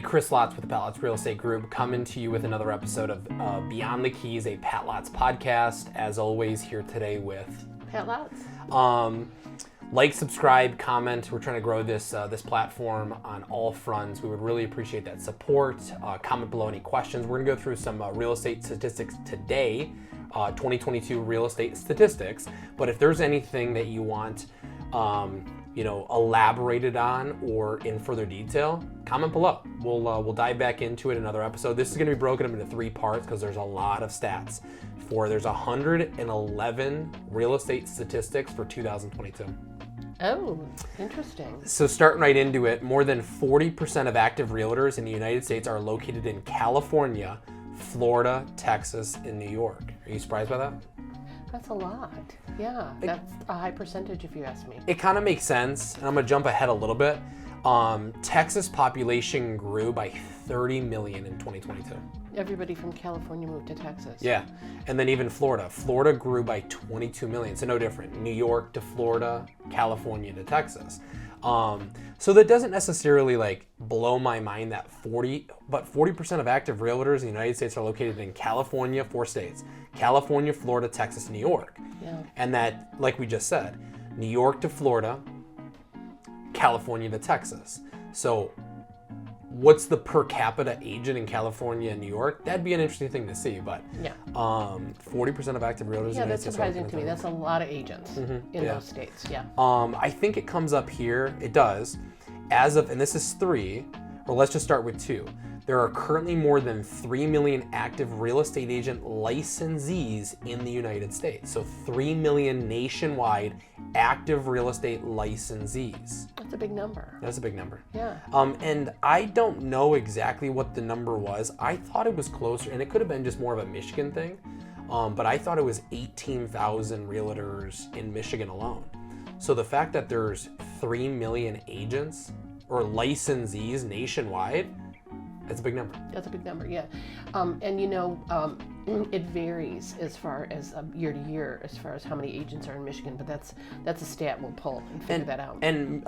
Chris Lotz with the Pat Lotz Real Estate Group, coming to you with another episode of Beyond the Keys, a Pat Lotz podcast. As always, here today with Pat Lotz. Like, subscribe, comment. We're trying to grow this platform on all fronts. We would really appreciate that support. Comment below any questions. We're gonna go through some real estate statistics today, 2022 real estate statistics. But if there's anything that you want, elaborated on or in further detail, comment below. We'll dive back into it in another episode. This is going to be broken up into 3 parts because there's a lot of stats. There's 111 real estate statistics for 2022. Oh, interesting. So starting right into it, more than 40% of active realtors in the United States are located in California, Florida, Texas, and New York. Are you surprised by that? That's a lot. Yeah, that's a high percentage if you ask me. It kind of makes sense, and I'm going to jump ahead a little bit. Texas population grew by 30 million in 2022. Everybody from California moved to Texas. Yeah, and then even Florida. Florida grew by 22 million, so no different. New York to Florida, California to Texas. So that doesn't necessarily blow my mind that 40% of active realtors in the United States are located in California, 4 states: California, Florida, Texas, and New York. Yeah. And that, like we just said, New York to Florida, California to Texas. So what's the per capita agent in California and New York? That'd be an interesting thing to see, but yeah. 40% of active realtors in the United that's States surprising to me. That's a lot of agents in those states. Yeah. I think it comes up here. It does. As of, and this is 3, or let's just start with 2. There are currently more than 3 million active real estate agent licensees in the United States. So 3 million nationwide active real estate licensees. That's a big number. That's a big number. Yeah. And I don't know exactly what the number was. I thought it was closer, and it could have been just more of a Michigan thing. But I thought it was 18,000 realtors in Michigan alone. So the fact that there's 3 million agents or licensees nationwide, that's a big number. That's a big number, yeah. It varies as far as year to year as far as how many agents are in Michigan, but that's a stat we'll pull and figure that out. And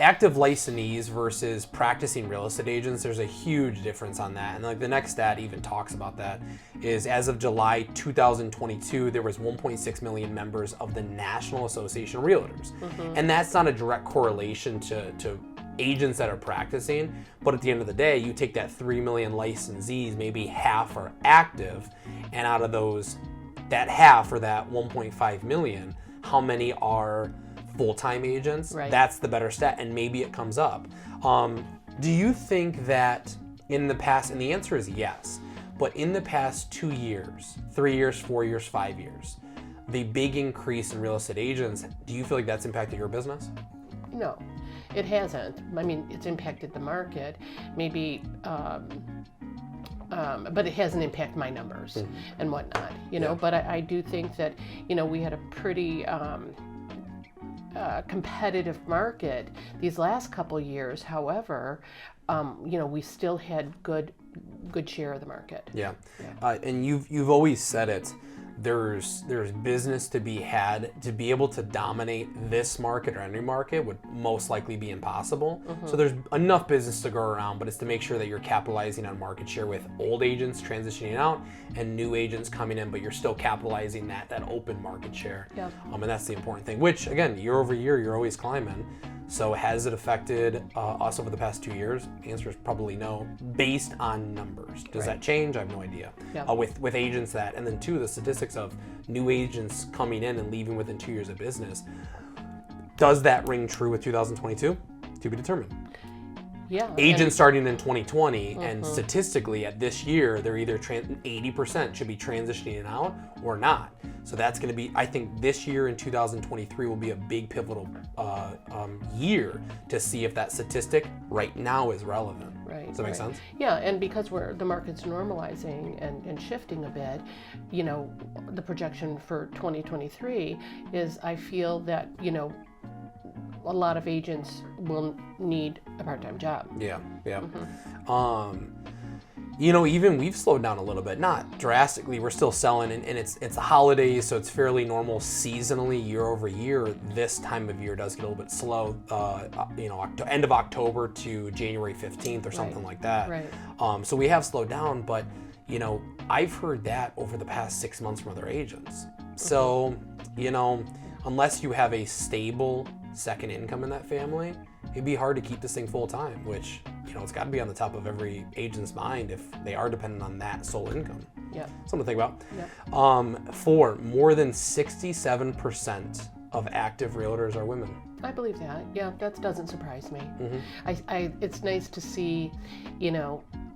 active licensees versus practicing real estate agents, there's a huge difference on that. And the next stat even talks about that is as of July 2022, there was 1.6 million members of the National Association of Realtors. Mm-hmm. And that's not a direct correlation to agents that are practicing, but at the end of the day, you take that 3 million licensees, maybe half are active, and out of those, that half or that 1.5 million, how many are full-time agents? Right. That's the better stat, and maybe it comes up. Do you think that in the past, and the answer is yes, but in the past 2 years, 3 years, 4 years, 5 years, the big increase in real estate agents, do you feel like that's impacted your business? No, it hasn't. I mean, it's impacted the market, maybe, but it hasn't impacted my numbers and whatnot, know. But I do think that, we had a pretty competitive market these last couple years. However, we still had good share of the market. Yeah. And you've always said it. There's business to be had. To be able to dominate this market or any market would most likely be impossible. Mm-hmm. So there's enough business to go around, but it's to make sure that you're capitalizing on market share with old agents transitioning out and new agents coming in, but you're still capitalizing that open market share. Yeah. And that's the important thing, which again, year over year, you're always climbing. So has it affected us over the past 2 years? The answer is probably no, based on numbers. Does that change? I have no idea. Yeah. With agents that, and then 2, the statistics of new agents coming in and leaving within 2 years of business. Does that ring true with 2022? To be determined. Yeah. Agents starting in 2020, and statistically at this year, they're either 80% should be transitioning out or not. So that's going to be, I think this year in 2023 will be a big pivotal year to see if that statistic right now is relevant. Right. Does that make sense? Yeah, and because the market's normalizing and shifting a bit, the projection for 2023 is, I feel that, a lot of agents will need a part-time job. Yeah. Mm-hmm. Even we've slowed down a little bit, not drastically. We're still selling, and it's the holidays, so it's fairly normal seasonally year over year. This time of year does get a little bit slow. End of October to January 15th or something like that. Right. So we have slowed down, but I've heard that over the past 6 months from other agents. So unless you have a stable second income in that family, it'd be hard to keep this thing full time, which it's got to be on the top of every agent's mind if they are dependent on that sole income. Yeah. Something to think about. Yep. For more than 67% of active realtors are women. I believe that. Yeah, that doesn't surprise me. Mm-hmm. It's nice to see,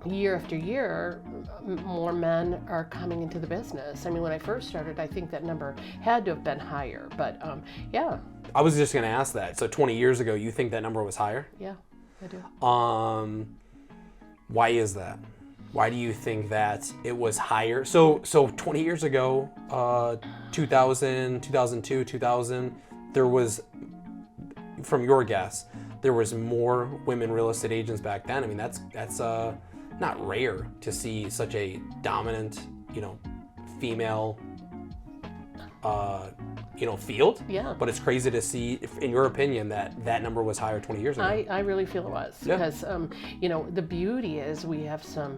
year after year, more men are coming into the business. I mean, when I first started, I think that number had to have been higher, but yeah. I was just going to ask that. So 20 years ago, you think that number was higher? Yeah, I do. Why is that? Why do you think that it was higher? So 20 years ago, 2000, 2002, 2000, there was, from your guess, there was more women real estate agents back then. I mean, that's not rare to see such a dominant, female, field. Yeah. But it's crazy to see, in your opinion, that number was higher 20 years ago. I really feel it was. Yeah. Because, the beauty is we have some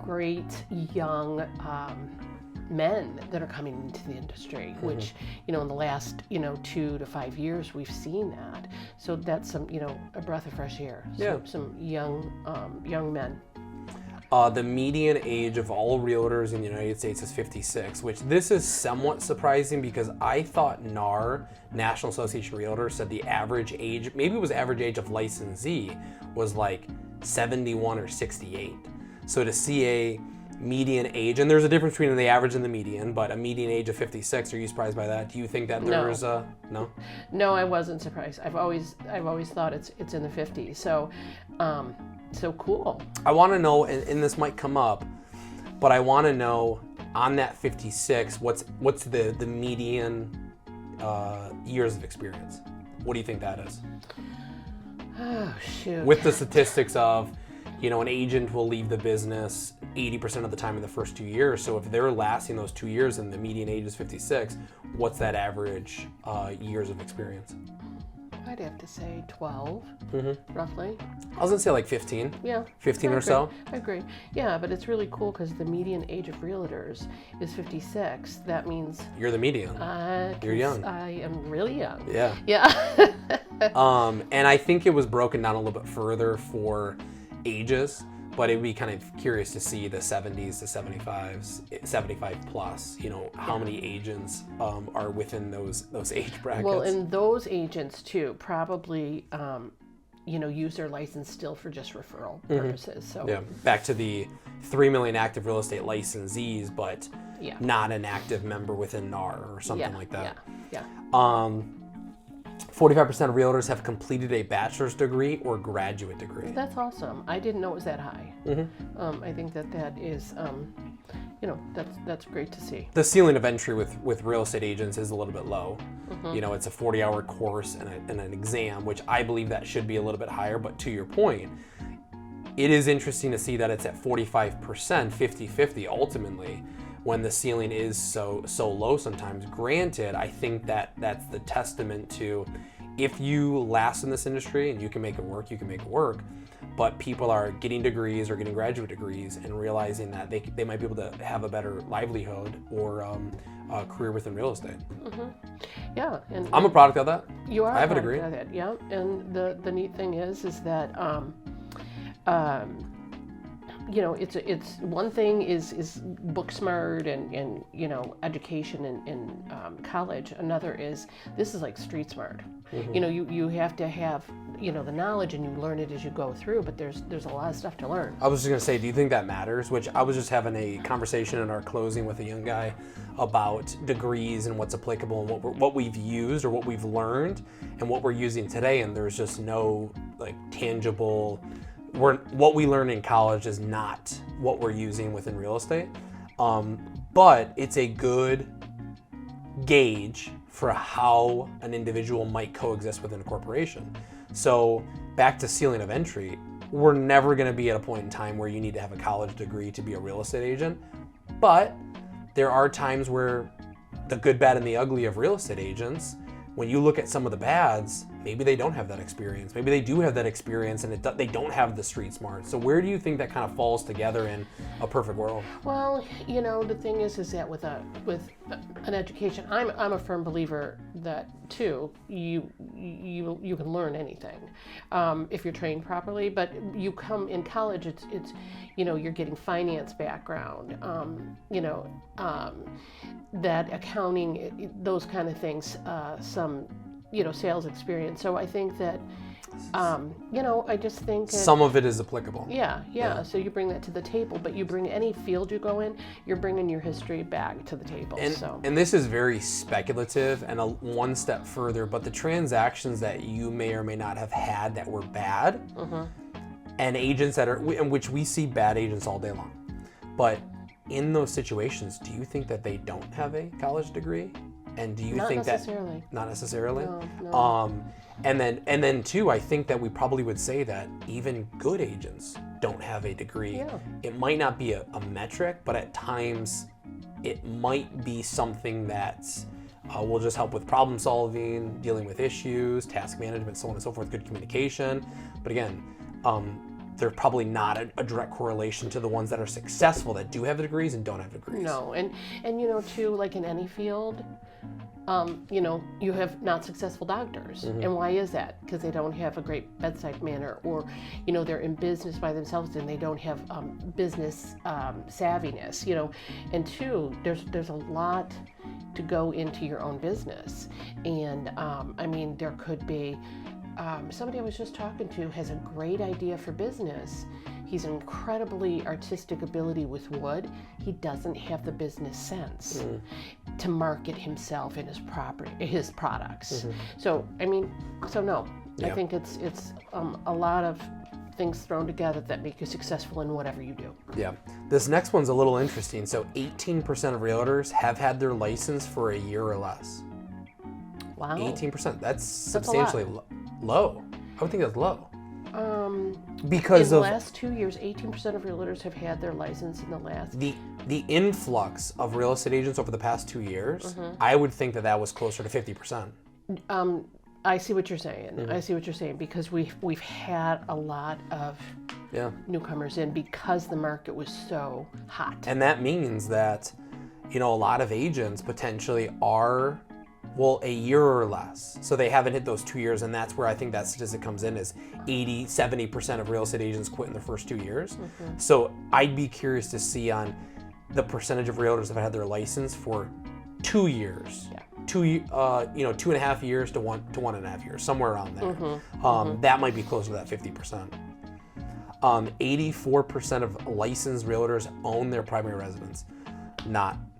great young men that are coming into the industry, which, in the last, 2 to 5 years, we've seen that. So that's some, a breath of fresh air. Some young men. The median age of all realtors in the United States is 56, which this is somewhat surprising because I thought NAR, National Association of Realtors, said the average age, maybe it was average age of licensee, was like 71 or 68. So to see a median age, and there's a difference between the average and the median, but a median age of 56, are you surprised by that? Do you think that there is a, no? No, I wasn't surprised. I've always thought it's in the 50s. So cool. I want to know, and this might come up, but I want to know on that 56, what's the median years of experience? What do you think that is? Oh, shoot. With the statistics of, an agent will leave the business 80% of the time in the first 2 years. So if they're lasting those 2 years and the median age is 56, what's that average years of experience? I'd have to say 12, roughly. I was gonna say like 15. Yeah. 15 or so. I agree. Yeah, but it's really cool because the median age of realtors is 56. That means you're the median. You're young. I am really young. Yeah. Yeah. And I think it was broken down a little bit further for ages, but it'd be kind of curious to see the 70s to 75s, 75 plus, how many agents are within those age brackets. Well, and those agents too probably, use their license still for just referral purposes. So yeah, back to the 3 million active real estate licensees, but not an active member within NAR or something like that. Yeah. 45% of realtors have completed a bachelor's degree or graduate degree. That's awesome. I didn't know it was that high. I think that is, that's great to see. The ceiling of entry with real estate agents is a little bit low. It's a 40-hour course and an exam, which I believe that should be a little bit higher. But to your point, it is interesting to see that it's at 45%, 50-50 ultimately, when the ceiling is so low sometimes. Granted, I think that's the testament to, if you last in this industry and you can make it work, you can make it work. But people are getting degrees or getting graduate degrees and realizing that they might be able to have a better livelihood or a career within real estate. Yeah, and I'm a product of that. You are. I have a degree. Of that, yeah, and the neat thing is that it's one thing is book smart and education in college. Another is, this is like street smart. You have to have the knowledge and you learn it as you go through, but there's a lot of stuff to learn. I was just gonna say, do you think that matters? Which I was just having a conversation in our closing with a young guy about degrees and what's applicable and what we've used or what we've learned and what we're using today, and there's just no tangible. What we learn in college is not what we're using within real estate, but it's a good gauge for how an individual might coexist within a corporation. So back to ceiling of entry, we're never going to be at a point in time where you need to have a college degree to be a real estate agent. But there are times where the good, bad, and the ugly of real estate agents, when you look at some of the bads, maybe they don't have that experience. Maybe they do have that experience and they don't have the street smart. So where do you think that kind of falls together in a perfect world? Well, the thing is that with an education, I'm a firm believer that too you can learn anything if you're trained properly. But you come in college, it's you're getting finance background, that accounting, those kind of things, some sales experience. So I think that I just think some of it is applicable. Yeah. So you bring that to the table, but you bring any field you go in, you're bringing your history back to the table. And this is very speculative and one step further, but the transactions that you may or may not have had that were bad, and agents in which we see bad agents all day long, but in those situations, do you think that they don't have a college degree? And do you think that not necessarily? No. And then too, I think that we probably would say that even good agents don't have a degree. Yeah. It might not be a metric, but at times it might be something that will just help with problem solving, dealing with issues, task management, so on and so forth, good communication. But again, there's probably not a direct correlation to the ones that are successful that do have the degrees and don't have degrees. No, and too, like in any field, you have not successful doctors. And why is that? Because they don't have a great bedside manner, or, they're in business by themselves and they don't have business savviness, and two, there's a lot to go into your own business. And there could be somebody I was just talking to has a great idea for business. He's incredibly artistic ability with wood. He doesn't have the business sense to market himself and his products. So no. Yeah. I think it's a lot of things thrown together that make you successful in whatever you do. Yeah. This next one's a little interesting. So 18% of realtors have had their license for a year or less. Wow. 18%. That's substantially low. I would think that's low. Because in the last 2 years, 18% of realtors have had their license in the last. The influx of real estate agents over the past 2 years, I would think that was closer to 50%. I see what you're saying. I see what you're saying, because we've had a lot of newcomers in because the market was so hot. And that means that, a lot of agents potentially are, a year or less. So they haven't hit those 2 years, and that's where I think that statistic comes in, is 70% of real estate agents quit in their first 2 years. So I'd be curious to see on the percentage of realtors that have had their license for 2 years. Yeah. 2.5 years to 1.5 years, somewhere around there. That might be closer to that 50%. 84% of licensed realtors own their primary residence.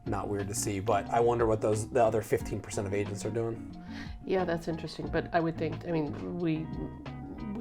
Not weird to see, but I wonder what the other 15% of agents are doing. Yeah, that's interesting. But I would think, we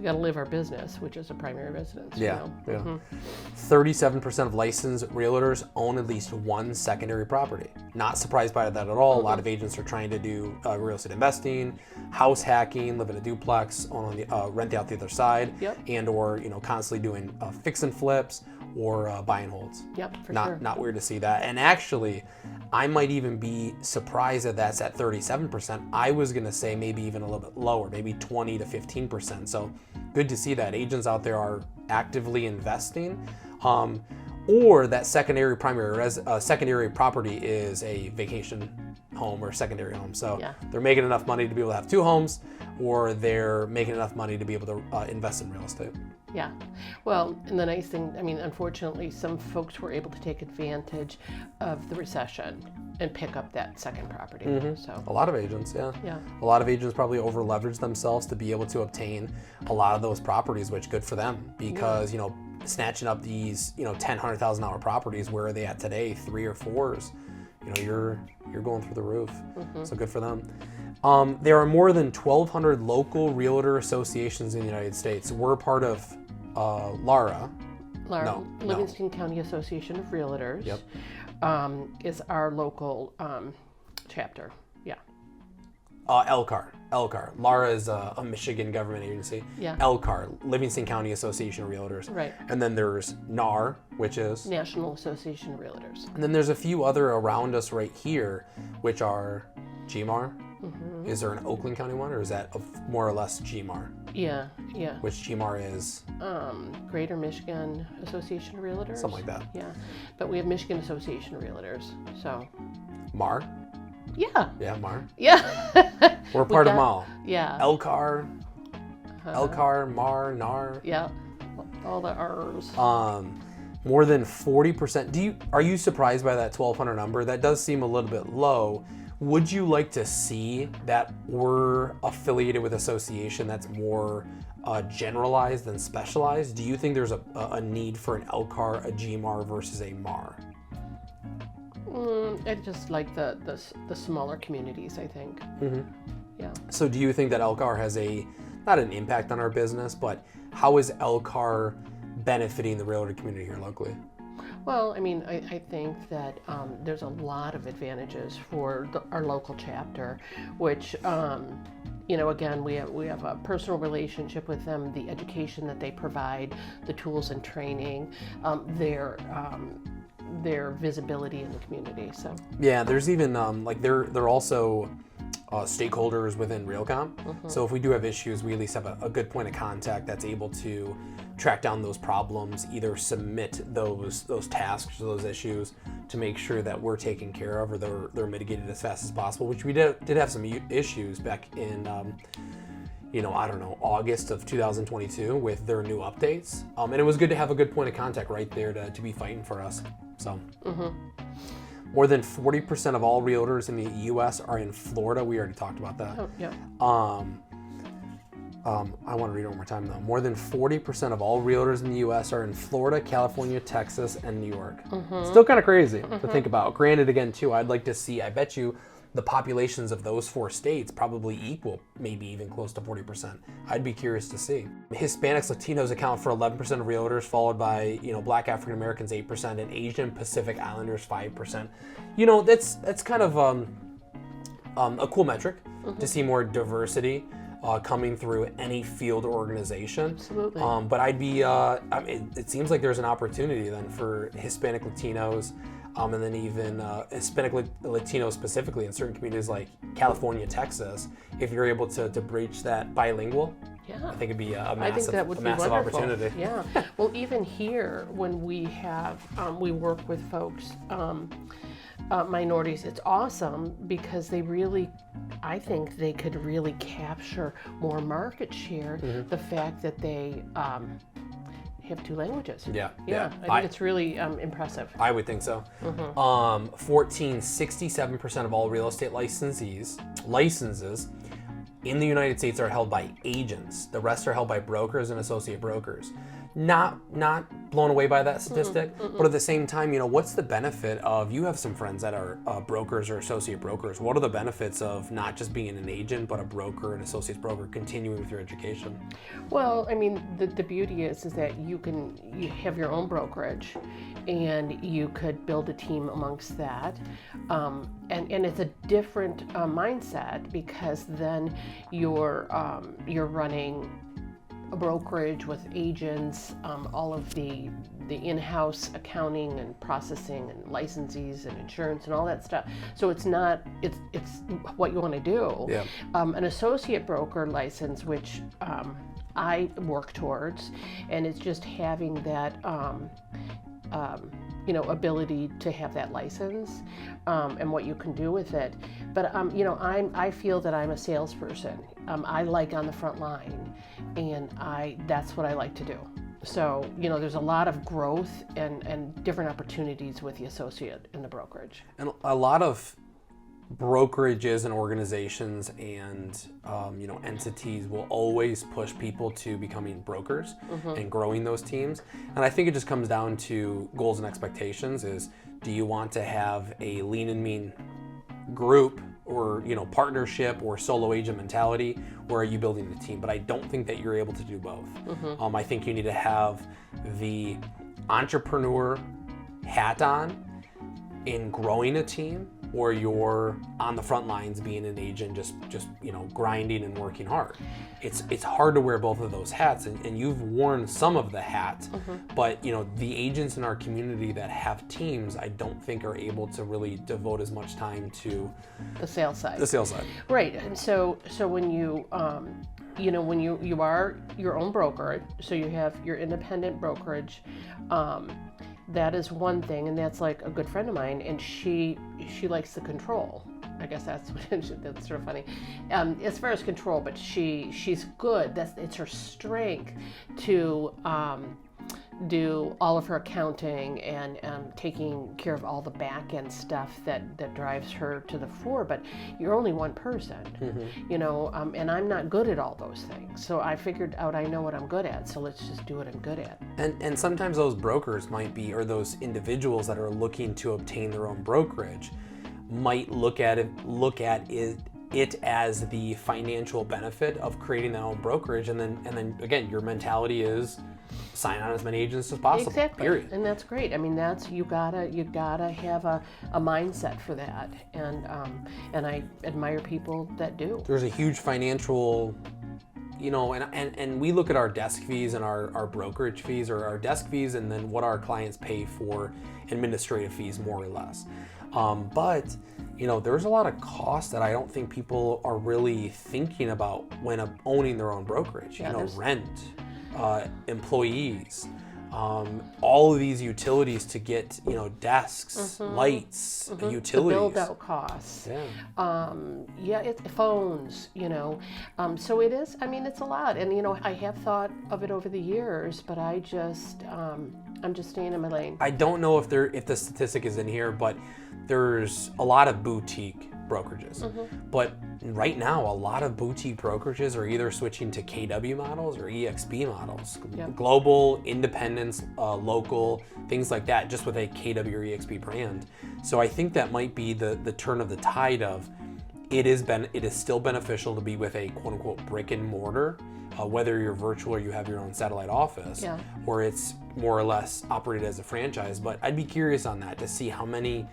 got to live our business, which is a primary residence. Yeah. 37% of licensed realtors own at least one secondary property. Not surprised by that at all. A lot of agents are trying to do real estate investing, house hacking, live in a duplex, rent out the other side, and or constantly doing fix and flips or buy and holds. Yep, for sure. Not weird to see that. And actually, I might even be surprised that that's at 37%. I was going to say maybe even a little bit lower, maybe 20 to 15%. So good to see that agents out there are actively investing. Or that secondary property is a vacation home or secondary home. So they're making enough money to be able to have two homes, or they're making enough money to be able to invest in real estate. Yeah. Well, and the nice thing, unfortunately, some folks were able to take advantage of the recession and pick up that second property. So a lot of agents, yeah. A lot of agents probably over leverage themselves to be able to obtain a lot of those properties, which good for them, because snatching up these $10,000, $100,000 properties, where are they at today? 3 or 4s. You're going through the roof. So good for them. There are more than 1,200 local realtor associations in the United States. We're part of LARA. Livingston County Association of Realtors. Is our local chapter. Yeah. LCAR. LARA is a Michigan government agency. Yeah. LCAR, Livingston County Association of Realtors. Right. And then there's NAR, which is National Association of Realtors. And then there's a few other around us right here, which are GMAR. Is there an Oakland County one, or is that more or less GMAR? Yeah. Which GMAR is? Greater Michigan Association of Realtors. Something like that. Yeah, but we have Michigan Association of Realtors. So. MAR? Yeah. Yeah, MAR. Yeah. We're part of MAL. Yeah. LCAR, MAR, NAR. Yeah. All the R's. More than 40%. Are you surprised by that 1,200 number? That does seem a little bit low. Would you like to see that we're affiliated with an association that's more generalized than specialized? Do you think there's a need for an LCAR, a GMAR versus a MAR? I just like the smaller communities, I think. Yeah. So do you think that LCAR has not an impact on our business, but how is LCAR benefiting the realtor community here locally? Well, I mean, I think that there's a lot of advantages for our local chapter, which, again, we have a personal relationship with them, the education that they provide, the tools and training, their visibility in the community. So yeah, there's even they're also stakeholders within Realcom. So if we do have issues, we at least have a good point of contact that's able to track down those problems, either submit those tasks or those issues to make sure that we're taken care of, or they're mitigated as fast as possible, which we did have some issues back in August of 2022 with their new updates. And it was good to have a good point of contact right there to be fighting for us. So more than 40% of all realtors in the U.S. are in Florida. We already talked about that. Oh, yeah. I want to read it one more time though. More than 40% of all realtors in the U.S. are in Florida, California, Texas, and New York. Still kind of crazy to think about. Granted, again, too, I'd like to see, I bet you, the populations of those 4 states probably equal, maybe even close to 40%. I'd be curious to see. Hispanics, Latinos account for 11% of realtors, followed by, Black African Americans 8%, and Asian Pacific Islanders 5%. That's kind of a cool metric to see more diversity coming through any field or organization. Absolutely. But I'd be, it seems like there's an opportunity then for Hispanic Latinos, and then even Hispanic Latino specifically in certain communities like California, Texas, if you're able to breach that bilingual. Yeah. I think it'd be a massive, I think that would be massive wonderful. opportunity. Yeah. Well, even here, when we have, we work with folks, minorities, it's awesome because I think they could really capture more market share, the fact that they have 2 languages. Yeah. I think it's really impressive. I would think so. 67% of all real estate licenses in the United States are held by agents. The rest are held by brokers and associate brokers. Not blown away by that statistic, but at the same time, what's the benefit of, you have some friends that are brokers or associate brokers. What are the benefits of not just being an agent, but a broker, an associate broker, continuing with your education? Well, I mean, the beauty is that you have your own brokerage, and you could build a team amongst that, and it's a different mindset, because then you're running a brokerage with agents, all of the in-house accounting and processing and licensees and insurance and all that stuff. So it's what you want to do. Yeah. An associate broker license, which I work towards, and it's just having that ability to have that license, and what you can do with it. But I feel that I'm a salesperson. I like on the front line, and that's what I like to do. So there's a lot of growth and different opportunities with the associate in the brokerage. And a lot of brokerages and organizations and entities will always push people to becoming brokers and growing those teams. And I think it just comes down to goals and expectations. Is, do you want to have a lean and mean group, or partnership, or solo agent mentality, or are you building the team? But I don't think that you're able to do both. I think you need to have the entrepreneur hat on in growing a team, or you're on the front lines being an agent, just grinding and working hard. It's hard to wear both of those hats, and you've worn some of the hats, but the agents in our community that have teams, I don't think are able to really devote as much time to the sales side. Right. And so when you when you are your own broker, so you have your independent brokerage, that is one thing, and that's like a good friend of mine, and she likes the control. I guess that's that's sort of funny, as far as control. But she's good. It's her strength to do all of her accounting and taking care of all the back end stuff that drives her to the fore. But you're only one person, and I'm not good at all those things. So I figured out I know what I'm good at. So let's just do what I'm good at. And sometimes those brokers might be, or those individuals that are looking to obtain their own brokerage, might look at it as the financial benefit of creating their own brokerage, and then again, your mentality is sign on as many agents as possible. Exactly. Period. And that's great. I mean, that's you gotta have a mindset for that, and I admire people that do. There's a huge financial, and we look at our desk fees and our brokerage fees, or our desk fees, and then what our clients pay for administrative fees, more or less. But there's a lot of costs that I don't think people are really thinking about when owning their own brokerage. Rent, employees, all of these utilities to get desks, lights, utilities, the build out costs. Yeah. It's phones. So it is. I mean, it's a lot, and I have thought of it over the years, but I'm just staying in my lane. I don't know if the statistic is in here, but there's a lot of boutique brokerages. But right now, a lot of boutique brokerages are either switching to KW models or EXP models. Yep. Global, independence, local, things like that, just with a KW or EXP brand. So I think that might be the turn of the tide of it is still beneficial to be with a quote unquote brick and mortar, whether you're virtual or you have your own satellite office, or it's more or less operated as a franchise. But I'd be curious on that to see how many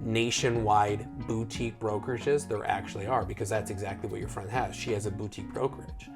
nationwide boutique brokerages there actually are, because that's exactly what your friend has. She has a boutique brokerage.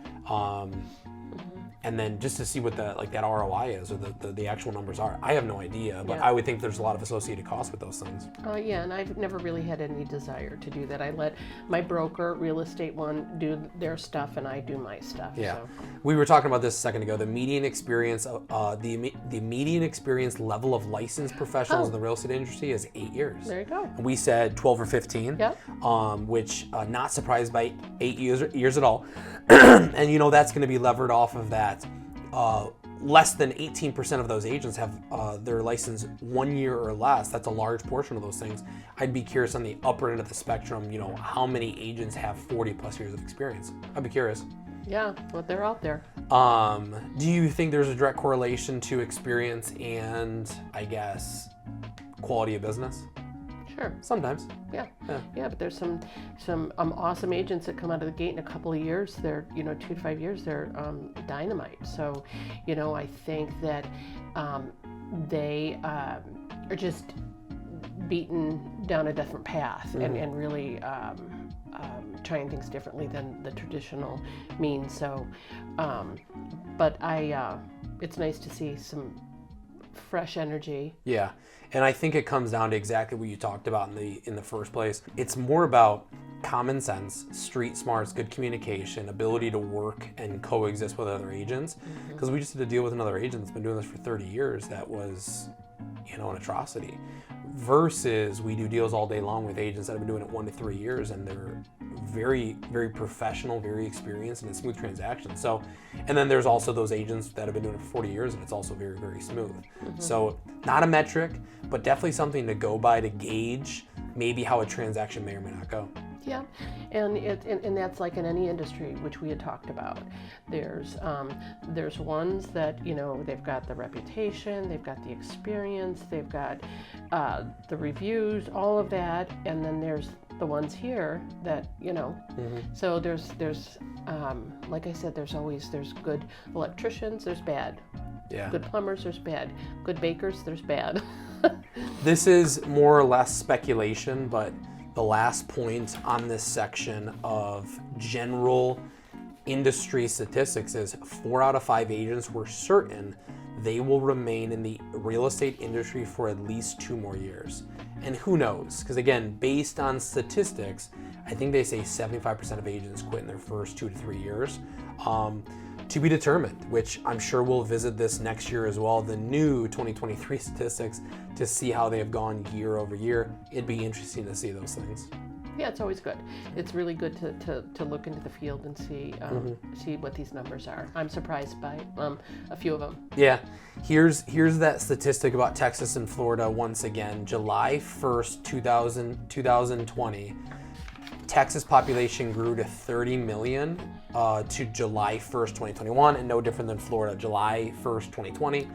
And then just to see what that ROI is, or the actual numbers are. I have no idea, but I would think there's a lot of associated costs with those things. And I've never really had any desire to do that. I let my broker, real estate one, do their stuff, and I do my stuff. Yeah, so. We were talking about this a second ago. The median experience, the median experience level of licensed professionals in the real estate industry is 8 years. There you go. And we said 12 or 15. Yep. Which not surprised by 8 years at all. And that's going to be levered off of that. Less than 18% of those agents have their license 1 year or less. That's a large portion of those things. I'd be curious on the upper end of the spectrum, how many agents have 40 plus years of experience. I'd be curious. Yeah, but they're out there. Do you think there's a direct correlation to experience and, I guess, quality of business? Sure. Sometimes. Yeah, but there's some awesome agents that come out of the gate in a couple of years. They're 2 to 5 years. They're dynamite. So, I think that they are just beaten down a different path and really trying things differently than the traditional means. So, but it's nice to see some fresh energy. Yeah. And I think it comes down to exactly what you talked about in the first place. It's more about common sense, street smarts, good communication, ability to work and coexist with other agents. Because we just had to deal with another agent that's been doing this for 30 years that was, an atrocity. Versus we do deals all day long with agents that have been doing it 1 to 3 years, and they're very, very professional, very experienced, and it's smooth transactions. So, and then there's also those agents that have been doing it for 40 years, and it's also very, very smooth. So not a metric, but definitely something to go by to gauge maybe how a transaction may or may not go. Yeah, and that's like in any industry, which we had talked about. There's ones that they've got the reputation, they've got the experience, they've got the reviews, all of that, and then there's the ones here that So there's like I said, there's good electricians, there's bad. Yeah. Good plumbers, there's bad. Good bakers, there's bad. This is more or less speculation, but the last point on this section of general industry statistics is 4 out of 5 agents were certain they will remain in the real estate industry for at least 2 more years. And who knows? Because again, based on statistics, I think they say 75% of agents quit in their first 2 to 3 years. To be determined, which I'm sure we'll visit this next year as well, the new 2023 statistics, to see how they have gone year over year. It'd be interesting to see those things. Yeah, it's always good. It's really good to look into the field and see what these numbers are. I'm surprised by a few of them. Yeah, here's that statistic about Texas and Florida once again. July 1st, 2020, Texas population grew to 30 million to July 1st, 2021, and no different than Florida. July 1st, 2020,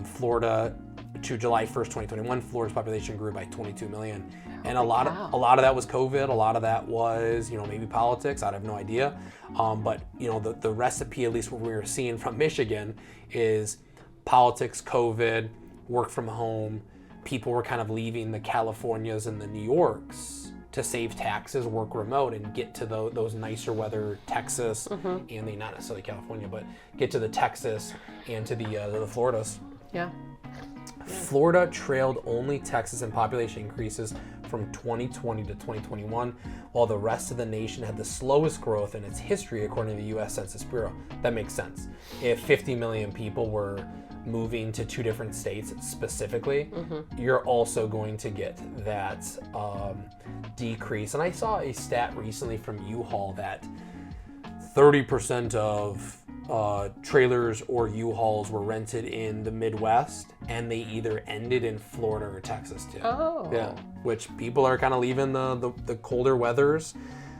Florida to July 1st, 2021, Florida's population grew by 22 million. And a lot of that was COVID. A lot of that was, maybe politics. I have no idea. But the recipe, at least what we were seeing from Michigan, is politics, COVID, work from home. People were kind of leaving the Californias and the New Yorks to save taxes, work remote, and get to those nicer weather Texas and not necessarily California, but get to the Texas and to the Floridas. Yeah. Florida trailed only Texas in population increases from 2020 to 2021, while the rest of the nation had the slowest growth in its history, according to the U.S. Census Bureau. That makes sense. If 50 million people were moving to 2 different states specifically, you're also going to get that decrease. And I saw a stat recently from U-Haul that 30% of trailers or U-Hauls were rented in the Midwest, and they either ended in Florida or Texas too. Oh. Yeah, which people are kind of leaving the colder weathers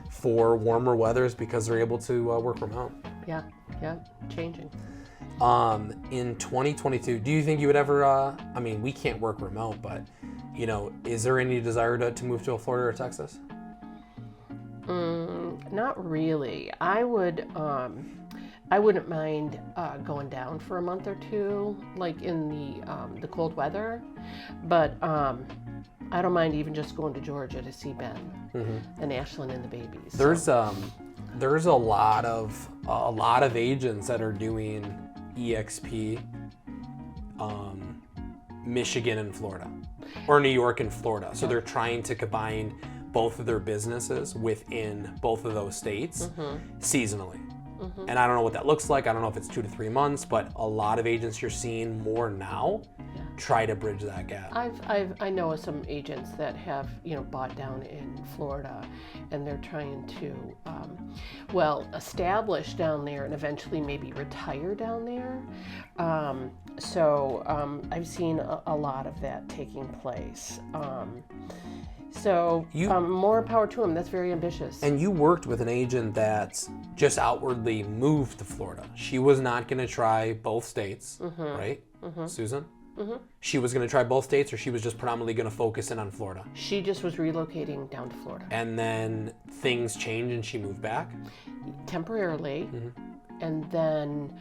for warmer weathers because they're able to work from home. Yeah, changing. In 2022, do you think you would ever, we can't work remote, but, is there any desire to move to a Florida or Texas? Not really. I wouldn't mind going down for a month or two, like in the cold weather, but I don't mind even just going to Georgia to see Ben and Ashlyn and the babies. There's a lot of agents that are doing EXP, Michigan and Florida, or New York and Florida. So they're trying to combine both of their businesses within both of those states seasonally. And I don't know what that looks like. I don't know if it's 2 to 3 months, but a lot of agents you're seeing more now try to bridge that gap. I know of some agents that have bought down in Florida, and they're trying to establish down there and eventually maybe retire down there. So I've seen a lot of that taking place. So more power to them. That's very ambitious. And you worked with an agent that just outwardly moved to Florida. She was not going to try both states, right, Susan? She was going to try both states, or she was just predominantly going to focus in on Florida? She just was relocating down to Florida. And then things changed and she moved back? Temporarily. And then,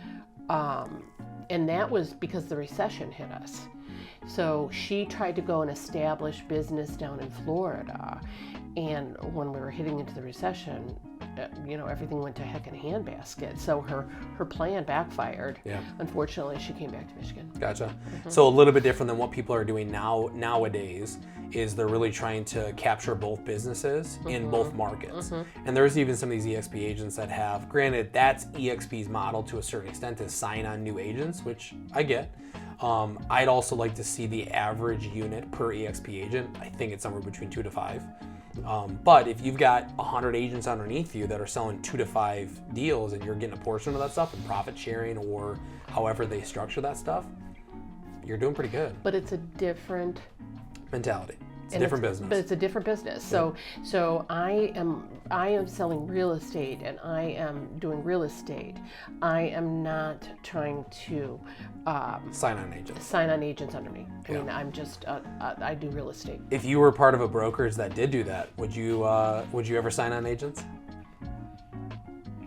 and that was because the recession hit us. So she tried to go and establish business down in Florida, and when we were heading into the recession, everything went to heck in a handbasket. So her plan backfired. Yeah. Unfortunately, she came back to Michigan. Gotcha. So a little bit different than what people are doing nowadays is they're really trying to capture both businesses in both markets. And there's even some of these EXP agents that have, granted, that's EXP's model to a certain extent, to sign on new agents, which I get. I'd also like to see the average unit per EXP agent. I think it's somewhere between 2 to 5. But if you've got 100 agents underneath you that are selling 2 to 5 deals, and you're getting a portion of that stuff in profit sharing or however they structure that stuff, you're doing pretty good. But it's a different mentality. It's a different business. But it's a different business. So I am selling real estate, and I am doing real estate. I am not trying to sign on agents under me. I mean, I'm just I do real estate. If you were part of a brokerage that did do that, would you ever sign on agents?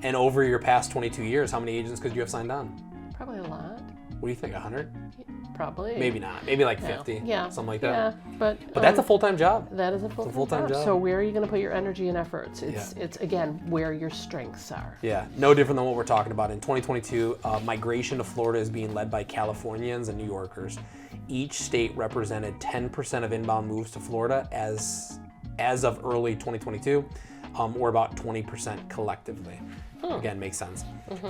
And over your past 22 years, how many agents could you have signed on? Probably a lot. What do you think? 100? probably. Maybe not. Maybe like 50. Yeah. Something like that. Yeah, but that's a full-time job. That is a full-time job. So where are you going to put your energy and efforts? It's again where your strengths are. Yeah, no different than what we're talking about. In 2022, migration to Florida is being led by Californians and New Yorkers. Each state represented 10% of inbound moves to Florida as of early 2022, or about 20% collectively. Again, makes sense.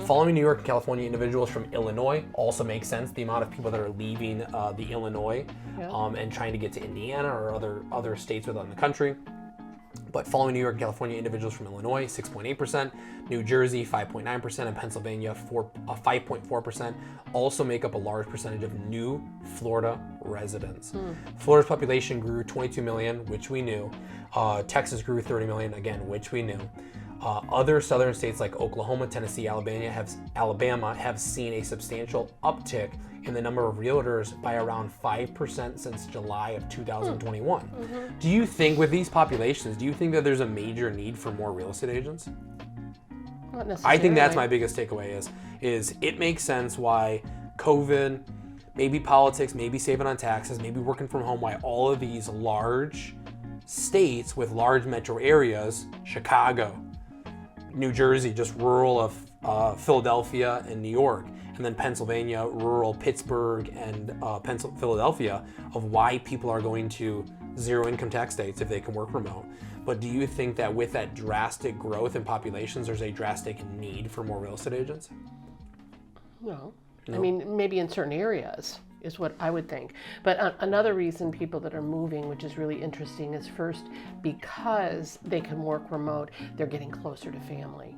Following New York and California, individuals from Illinois also makes sense. The amount of people that are leaving the Illinois and trying to get to Indiana or other states within the country. But following New York and California, individuals from Illinois, 6.8%, New Jersey, 5.9%, and Pennsylvania, 5.4%, also make up a large percentage of new Florida residents. Florida's population grew 22 million, which we knew. Texas grew 30 million, again, which we knew. Other southern states like Oklahoma, Tennessee, Alabama have seen a substantial uptick in the number of realtors by around 5% since July of 2021. Do you think with these populations, do you think that there's a major need for more real estate agents? Not necessarily. I think that's my biggest takeaway is it makes sense why COVID, maybe politics, maybe saving on taxes, maybe working from home, why all of these large states with large metro areas, Chicago, New Jersey, just rural of Philadelphia and New York, and then Pennsylvania, rural Pittsburgh and Philadelphia, of why people are going to zero income tax states if they can work remote. But do you think that with that drastic growth in populations, there's a drastic need for more real estate agents? No. I mean, maybe in certain areas is what I would think. But another reason people that are moving, which is really interesting, is first because they can work remote, they're getting closer to family.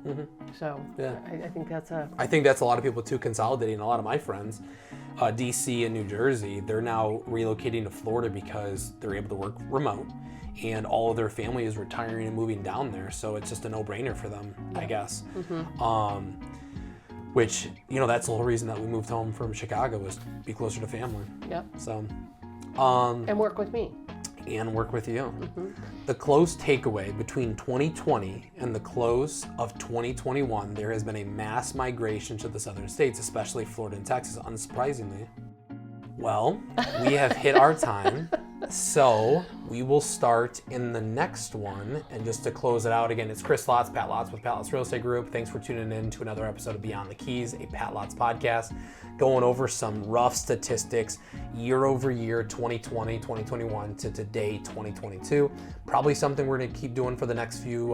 So I think that's a lot of people too consolidating. A lot of my friends, DC and New Jersey, they're now relocating to Florida because they're able to work remote, and all of their family is retiring and moving down there. So it's just a no-brainer for them, I guess. Which, that's the whole reason that we moved home from Chicago, was to be closer to family. Yep. So, and work with me. And work with you. The close takeaway between 2020 and the close of 2021, there has been a mass migration to the southern states, especially Florida and Texas, unsurprisingly. Well, we have hit our time. So we will start in the next one. And just to close it out, again, it's Chris Lotz, Pat Lotz with Pat Lotz Real Estate Group. Thanks for tuning in to another episode of Beyond the Keys, a Pat Lotz podcast, going over some rough statistics year over year, 2020, 2021 to today, 2022. Probably something we're going to keep doing for the next few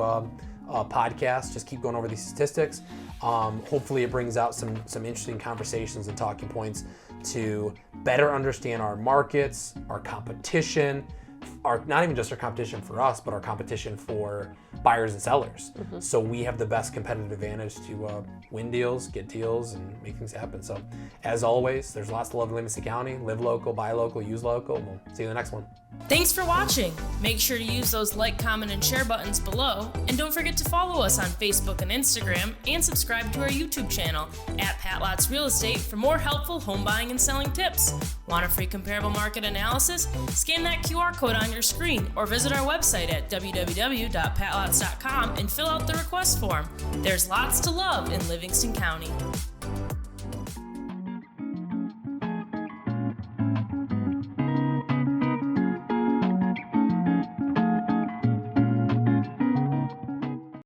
podcasts. Just keep going over these statistics. Hopefully it brings out some interesting conversations and talking points to better understand our markets, our competition, not even just our competition for us, but our competition for buyers and sellers. So we have the best competitive advantage to win deals, get deals, and make things happen. So as always, there's lots to love in Livingston County. Live local, buy local, use local. We'll see you in the next one. Thanks for watching. Make sure to use those like, comment, and share buttons below. And don't forget to follow us on Facebook and Instagram, and subscribe to our YouTube channel at Pat Lotz Real Estate for more helpful home buying and selling tips. Want a free comparable market analysis? Scan that QR code on your screen or visit our website at www.patlotz.com and fill out the request form. There's lots to love in Livingston County.